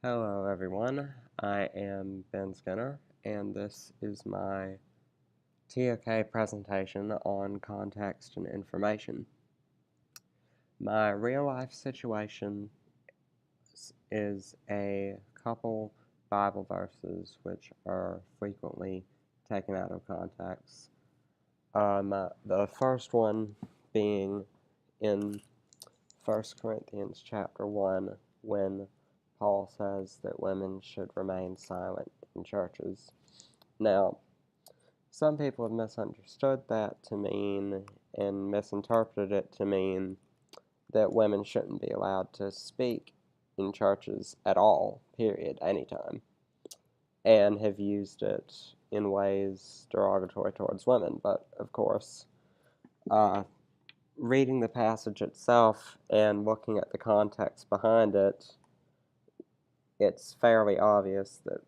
Hello everyone, I am Ben Skinner, and this is my TOK presentation on context and information. My real-life situation is a couple Bible verses which are frequently taken out of context. The first one being in 1 Corinthians chapter 1 when Paul says that women should remain silent in churches. Now, some people have misunderstood that to mean and misinterpreted it to mean that women shouldn't be allowed to speak in churches at all, period, anytime, and have used it in ways derogatory towards women. But, of course, reading the passage itself and looking at the context behind it, it's fairly obvious that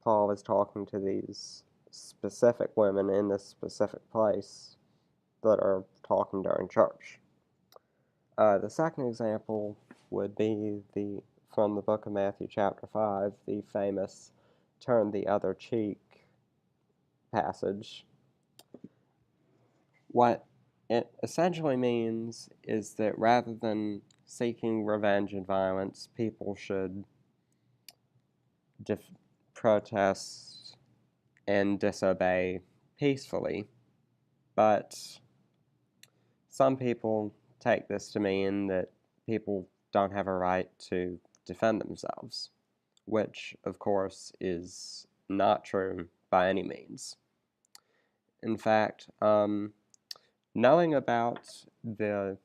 Paul is talking to these specific women in this specific place that are talking during church. The second example would be from the book of Matthew chapter 5, the famous turn the other cheek passage. What it essentially means is that rather than seeking revenge and violence, people should protest and disobey peacefully. But some people take this to mean that people don't have a right to defend themselves, which, of course, is not true by any means. In fact, knowing about the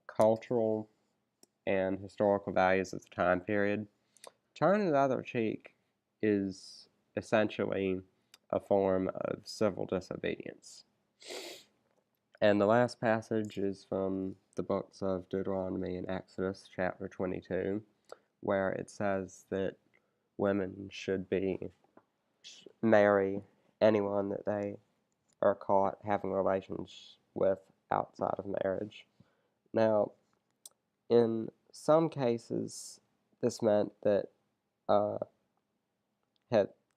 cultural and historical values of the time period, turning the other cheek is essentially a form of civil disobedience. And the last passage is from the books of Deuteronomy and Exodus, chapter 22, where it says that women should marry anyone that they are caught having relations with outside of marriage. Now, in some cases, this meant that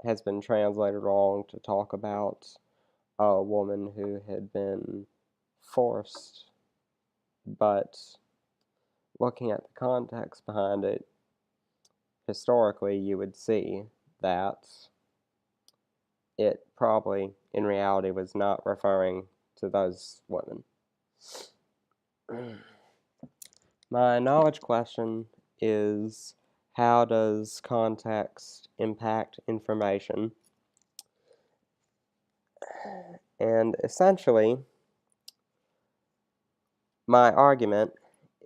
has been translated wrong to talk about a woman who had been forced, but looking at the context behind it, historically you would see that it probably, in reality, was not referring to those women. My knowledge question is, how does context impact information? And essentially, my argument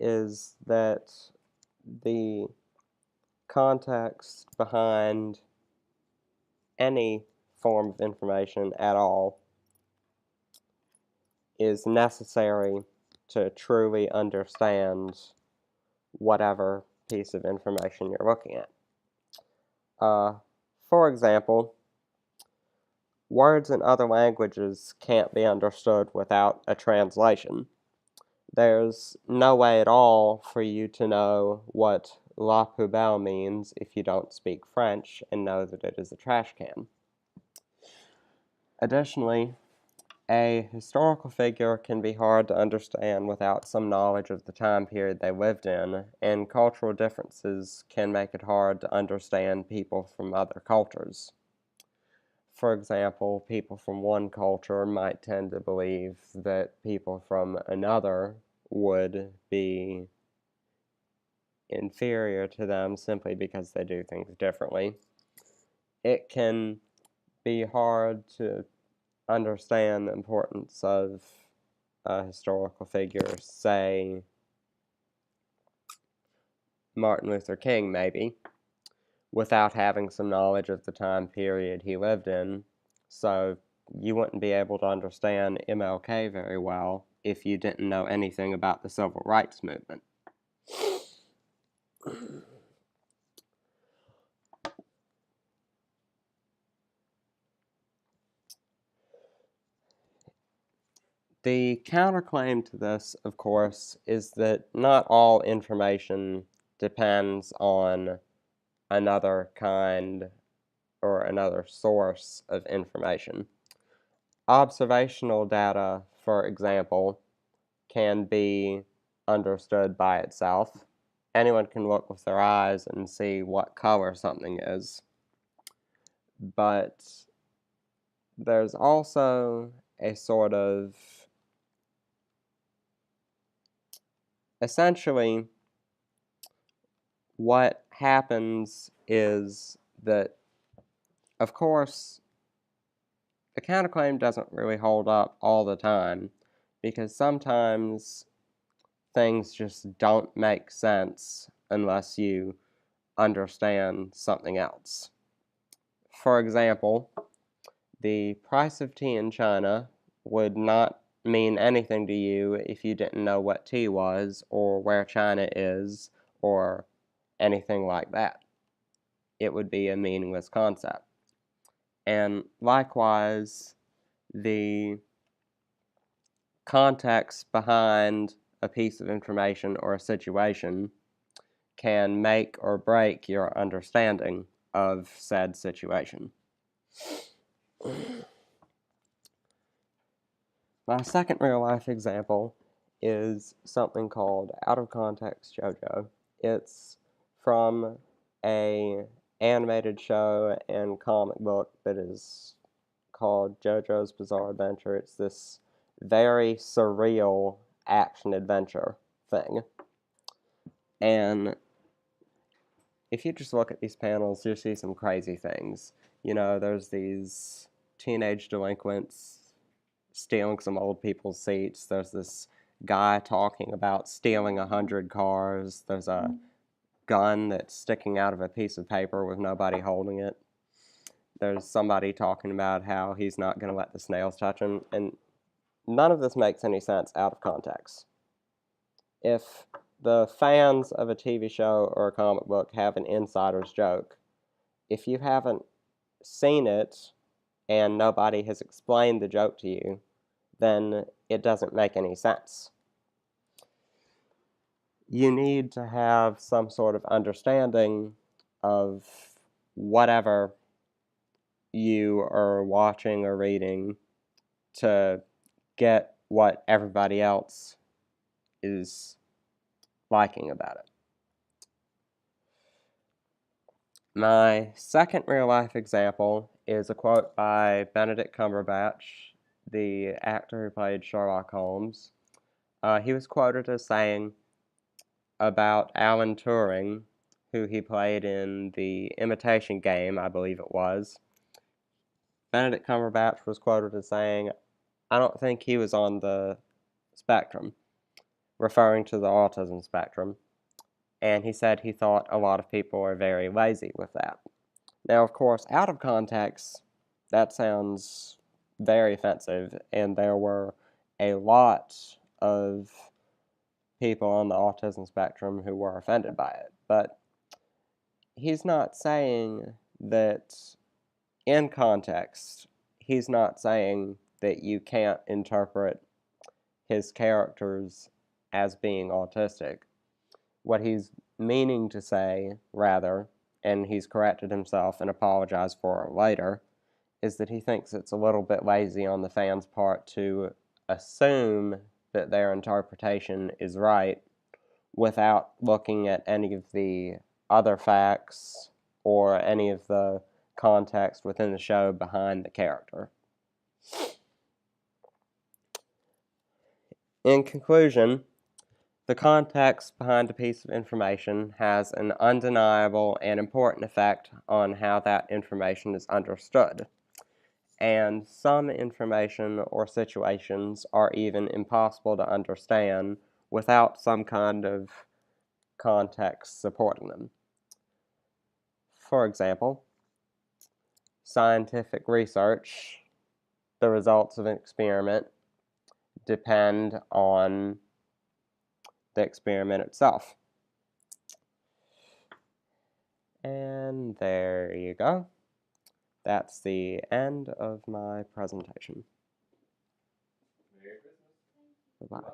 is that the context behind any form of information at all is necessary to truly understand whatever piece of information you're looking at. For example, words in other languages can't be understood without a translation. There's no way at all for you to know what la poubelle means if you don't speak French and know that it is a trash can. Additionally, a historical figure can be hard to understand without some knowledge of the time period they lived in, and cultural differences can make it hard to understand people from other cultures. For example, people from one culture might tend to believe that people from another would be inferior to them simply because they do things differently. It can be hard to understand the importance of a historical figure, say Martin Luther King maybe, without having some knowledge of the time period he lived in. So you wouldn't be able to understand MLK very well if you didn't know anything about the civil rights movement. The counterclaim to this, of course, is that not all information depends on another kind or another source of information. Observational data, for example, can be understood by itself. Anyone can look with their eyes and see what color something is. But there's also a sort of, essentially, what happens is that, of course, the counterclaim doesn't really hold up all the time, because sometimes things just don't make sense unless you understand something else. For example, the price of tea in China would not mean anything to you if you didn't know what tea was, or where China is, or anything like that. It would be a meaningless concept. And likewise, the context behind a piece of information or a situation can make or break your understanding of said situation. My second real-life example is something called Out of Context JoJo. It's from an animated show and comic book that is called JoJo's Bizarre Adventure. It's this very surreal action-adventure thing. And if you just look at these panels, you'll see some crazy things. You know, there's these teenage delinquents stealing some old people's seats. There's this guy talking about stealing 100 cars. There's a gun that's sticking out of a piece of paper with nobody holding it. There's somebody talking about how he's not going to let the snails touch him. And none of this makes any sense out of context. If the fans of a TV show or a comic book have an insider's joke, if you haven't seen it and nobody has explained the joke to you, then it doesn't make any sense. You need to have some sort of understanding of whatever you are watching or reading to get what everybody else is liking about it. My second real-life example is a quote by Benedict Cumberbatch, the actor who played Sherlock Holmes. He was quoted as saying about Alan Turing, who he played in the Imitation Game, I believe it was. Benedict Cumberbatch was quoted as saying, "I don't think he was on the spectrum," referring to the autism spectrum. And he said he thought a lot of people are very lazy with that. Now, of course, out of context, that sounds very offensive, and there were a lot of people on the autism spectrum who were offended by it. But he's not saying that, in context, he's not saying that you can't interpret his characters as being autistic. What he's meaning to say, rather, and he's corrected himself and apologized for it later, is that he thinks it's a little bit lazy on the fans' part to assume that their interpretation is right without looking at any of the other facts or any of the context within the show behind the character. In conclusion, the context behind a piece of information has an undeniable and important effect on how that information is understood. And some information or situations are even impossible to understand without some kind of context supporting them. For example, scientific research, the results of an experiment depend on the experiment itself. And there you go. That's the end of my presentation. Merry Christmas. Bye-bye.